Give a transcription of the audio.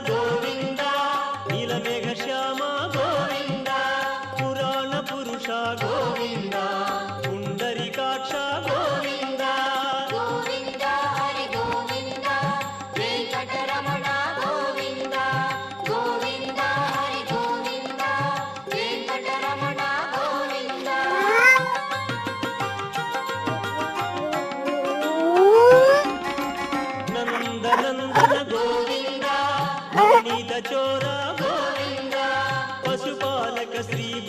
గోవింద నీలమేఘ శ్యామ గోవింద పురాణ పురుష గోవింద పుండరీకాక్ష గోవింద గోవింద హరి గోవింద వెంకటరమణ గోవింద గోవింద హరి గోవింద వెంకటరమణ గోవింద నందనందన గోవింద నవనీత చోర